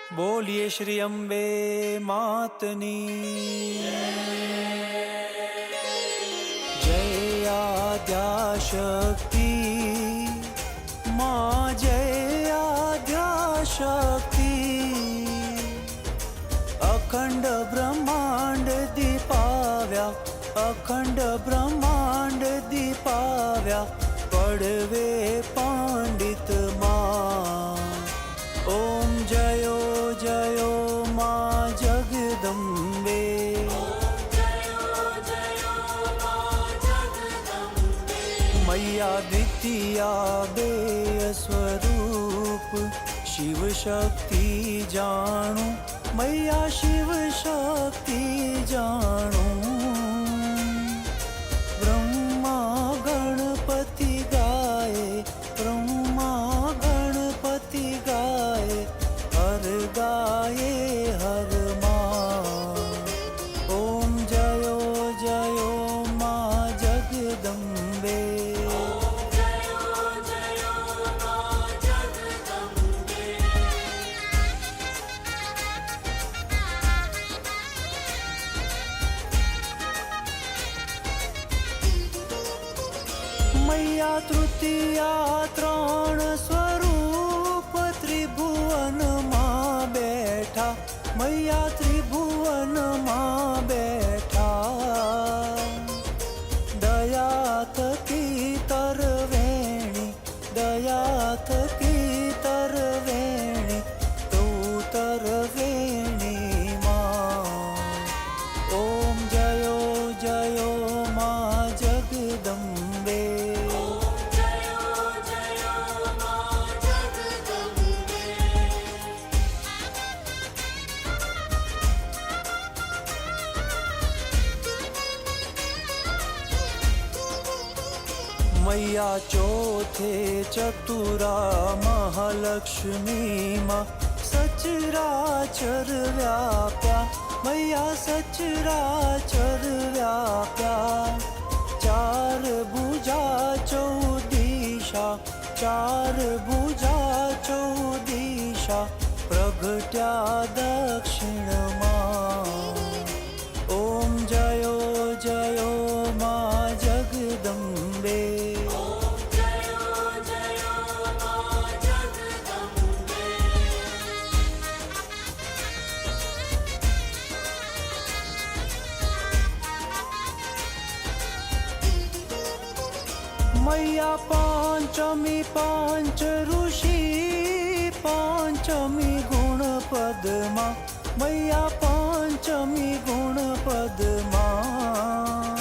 બોલીએ શ્રી અંબે માતની જય આદ્યાશક્તિ માં જય આદ્યાશક્તિ અખંડ બ્રહ્માંડ દીપાવ્યા અખંડ બ્રહ્માંડ દીપાવ્યા પડવે પંડિત માં ઓમ જયો જયો માં જગદંબે મૈયા દ્વિતીયા બે સ્વરૂપ શિવ શક્તિ જાણું મૈયા શિવ શક્તિ જાણું બ્રહ્મા ગણપતિ ગાય બ્રહ્મા ગણપતિ ગાય હર ગાયે હર માં ઓમ જયો જયો માં જગદંબે મૈયા તૃતીયા ત્રણ સ્વરૂપ ત્રિભુવનમાં બેઠા મૈયા ત્રિભુવનમાં બેઠા દયા થકી તરવેણી દયા થકી તરવેણી તું તરવેણી માં ઓમ જયો જયો માં જગદંબે મૈયા ચોથે ચતુરા મહાલક્ષ્મી માં સચરાચર વ્યાપ્યા મૈયા સચરાચર વ્યાપ્યા ચાર ભુજા ચૌદિશા ચાર ભુજા ચૌદિશા પ્રગટ્યા દક્ષિણમાં ઓમ જયો જયો માં જગદંબે મૈયા પાંચમી પાંચ ઋષિ પાંચમી ગુણ પદમાં મૈયા પાંચમી ગુણ પદમાં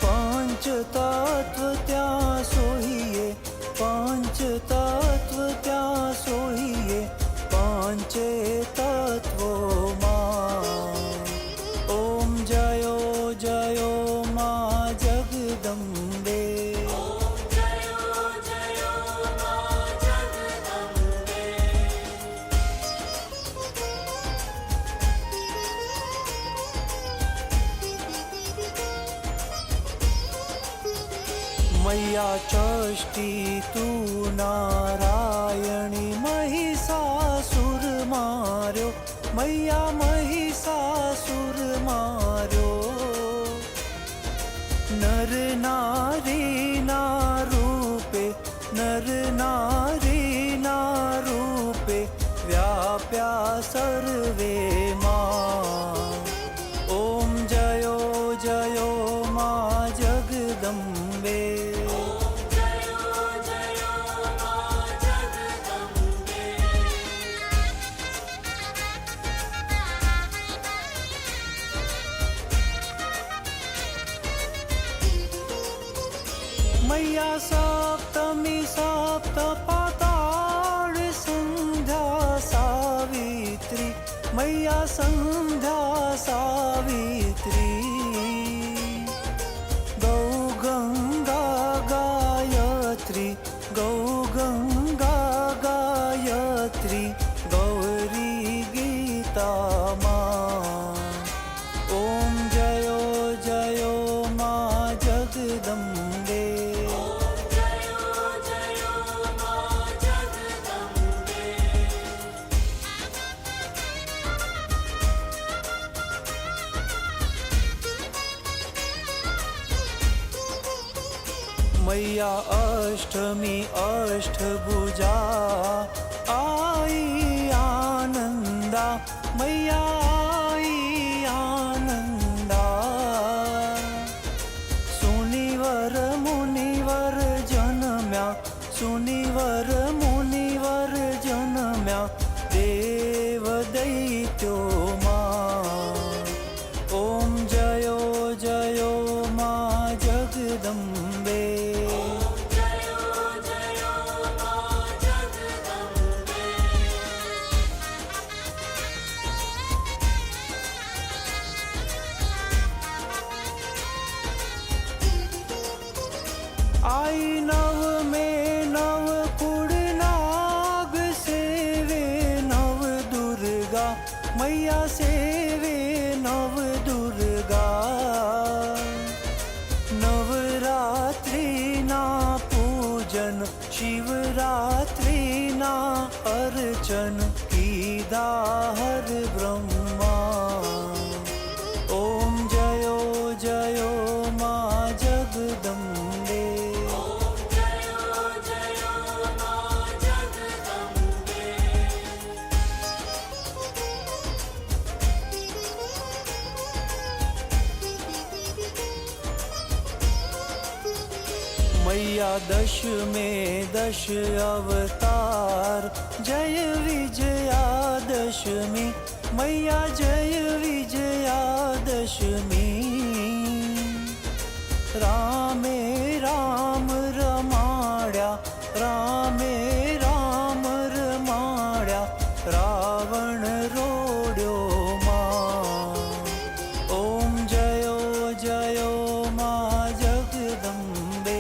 પંચ તત્વ ત્યાં સોહીએ પંચ તત્વ ત્યાં સોહીએ પાંચે તત્વોમાં ઓમ જયો જયો માં જગદંબે મૈયા ચષ્ટી તું નારાયણી મહિષાસુર માર્યો મૈયા મહિષાસુર માર્યો નર નારી ના રૂપે નર નારી ના રૂપે વ્યાપ્યા સર્વે માં ઓમ જયો જયો માં જગદંબે મૈયા સપ્તમી સપ્ત પાતાળ સંધ્યા સાવિત્રી મૈયા સંધ્યા સાવિત્રી ગૌ ગંગા ગાયત્રી ગૌ ગંગા ગાયત્રી ગૌરી ગીતામાં ઓમ જયો જયો માં જગદંબે मैया अष्टमी अष्टभुजा आई आनंदा, मैया आई आनंदा। सुनिवर मुनिवर जन्म्या, सुनिवर मुनिवर जन्म्या, देव दैत्यो मा। ओम जयो जयो मा जगदम्बे। आई नव में नव कुड़नाग सेवे नव दुर्गा, मैया सेवे नव दुर्गा। नवरात्रि ना पूजन, शिवरात्रि ना अर्चन, कीदा हर ब्रह्मा। ओम जयो जयो मा जगदम्बे। मैया दश में दश अवतार, जय विजया दशमी, मैया जय विजया दशमी। रामे राम रमाड्या, रामे राम रमाड्या, रावण रोड्यो मा। ओम जयो जयो मा जगदम्बे।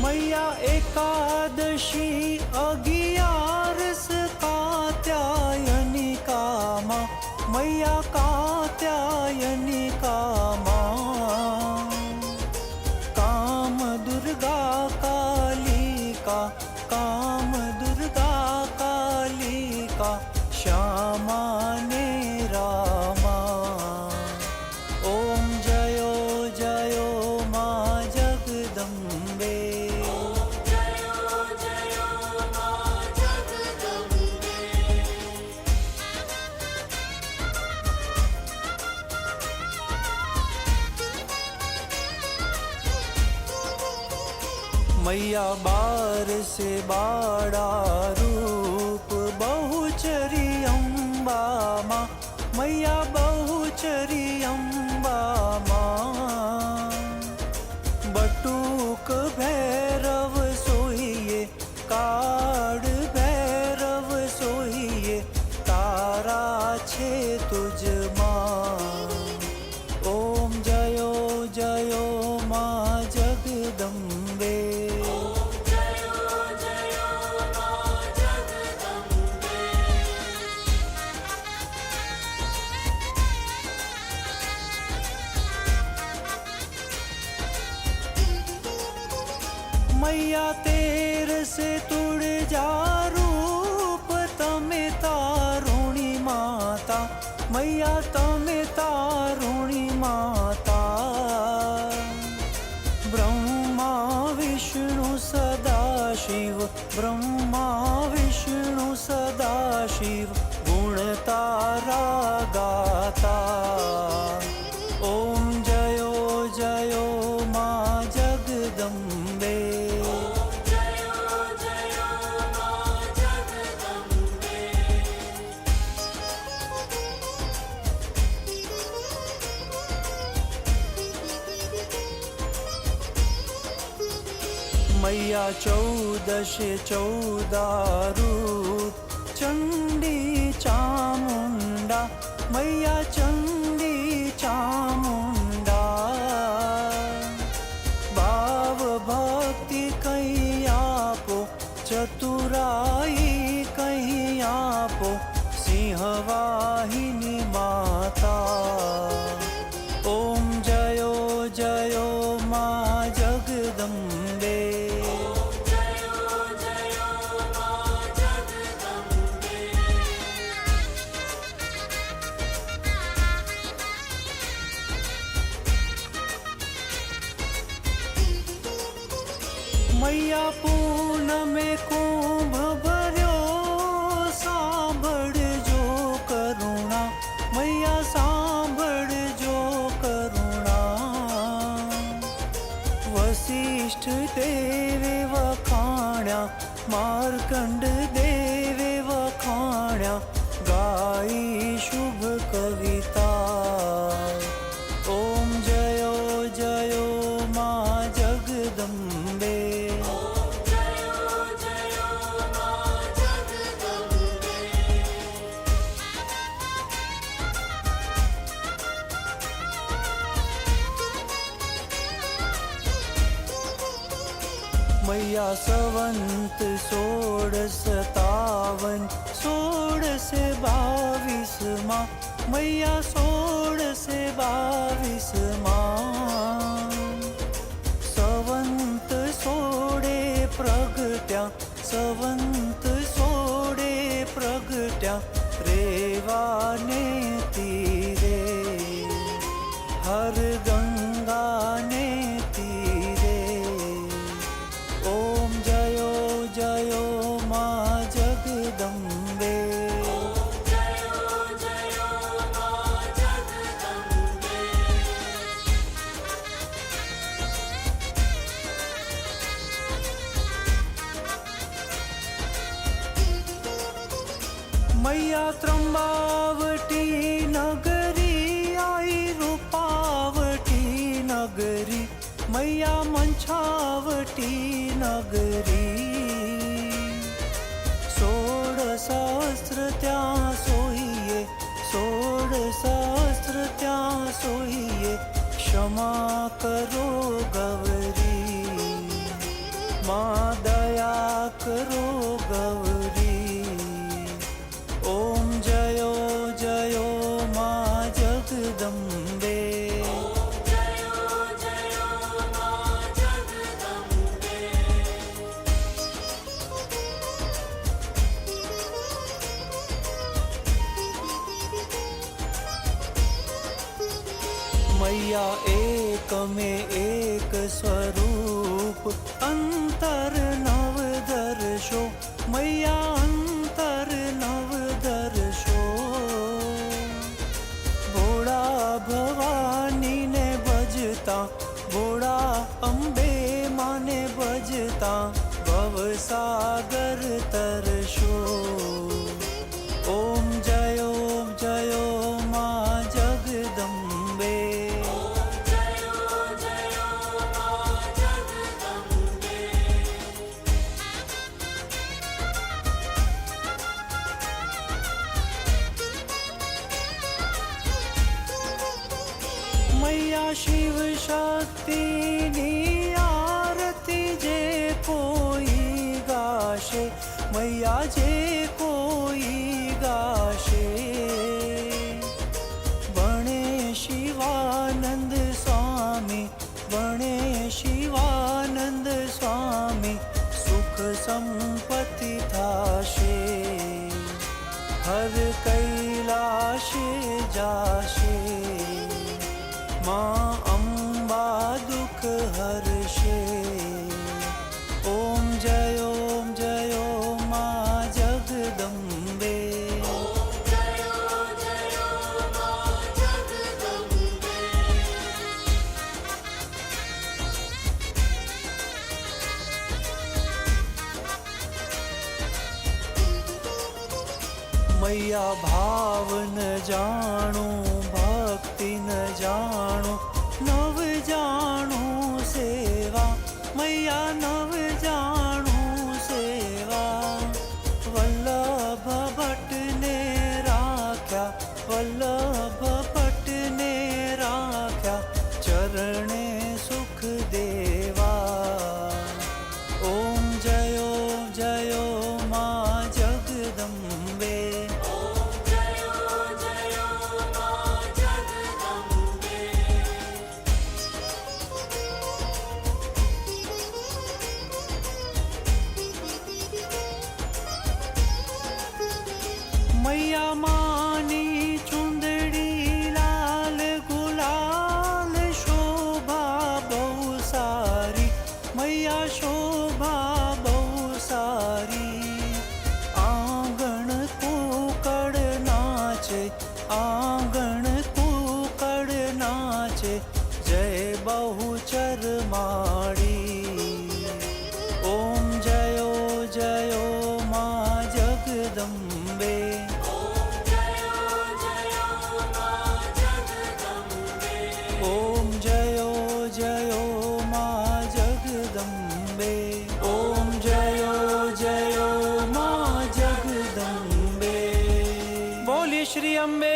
मैया एकादशी अगियारस कात्यायनी कामा, मैया कात्यायनी कामा। काम दुर्गा कालिका, काम दुर्गा कालिका, श्यामा ने रामा। ओम जयो जयो मा जगदम्बे। मैया बार से बाड़ा रूप, बहुचरी अम्बा माँ, मैया बहुचरी अम्बा माँ। बटुक भैरव सोइए, काड़ भैरव सोइए, तारा छे तुझ माँ। ओम जयो जयो माँ जगदम्बे। मैया तेर से तुड़ जा रूप, तमे तारुणी माता, मैया तमे तारुणी माता। ब्रह्मा विष्णु सदा शिव, ब्रह्मा विष्णु सदा शिव, गुण तारा गाता। ओम जयो जयो मा जगदम्बे। मैया चौदशे चौदा रूप, चंडी चामुंडा, मैया चंडी चामुंडा। भाव भक्ति कहीं आपो, चतुराई कहीं आपो, सिंहवाहिनी माता। ओम जयो जयो मा जगदम्बे। પૂનમે કુંભ ભર્યો, સાંભળજો કરુણા મૈયા, સાંભળજો કરુણા. વસિષ્ઠ દેવે વખાણ્યા, માર્કંડ દેવે વખાણ્યા, ગાઈ શુભ કવિતા. ઓમ જયો જયો મા જગદંબે. मैया संवंत 1657, 1622 माँ. मैया 1622 माँ. संवंत 16 प्रगट्या, संवंत 16 प्रगट्या, रेवाने तीरे, हर गंगाने तीरे. ओम जयो जयो मा जगदम्बे. मैया त्रंबावटी नगरी आई, रूपावटी नगरी मैया मंछावटी नगरी. 16 सहस्र त्या सोइए, 16 सहस्र त्या सोइए, क्षमा करो गौरी माँ, दया करो गौरी. ओम जयो जयो माँ जगदम्बे. मैया एक में एक स्वरूप, अंतर नव दर्शो. मैया अंतर नव दर्शो. भोळा भवानी ने भजता, भोळा अंबे माने भजता, भवसागर तरशो. ओम जयो जयो माँ जगदम्बे. मैया शिव शक्ति नी आरती जे कोई गाशे, मैया जे कोई गाशे. बणे शिवानंद स्वामी, बणे शिवानंद स्वामी, सुख संपत्ति थाशे, हर कैलाशे जाशे. माँ अम्बा दुख हर्षे. ओम जयो माँ जगदम्बे. मैया भाव न जाणो, भक्ति न जाणो, नव जाणो सेवा. मैया नव जाणो सेवा. वल्लभ भट्ट ने राख्या, वल्लभ भट्ट ने राख्या, चरणे सुख देवा. ओम जयो जयो माँ जगदम्बे. जगदम्बे ॐ जयो जयो मा जगदम्बे ॐ जयो जयो मा जगदम्बे बोली श्री अम्बे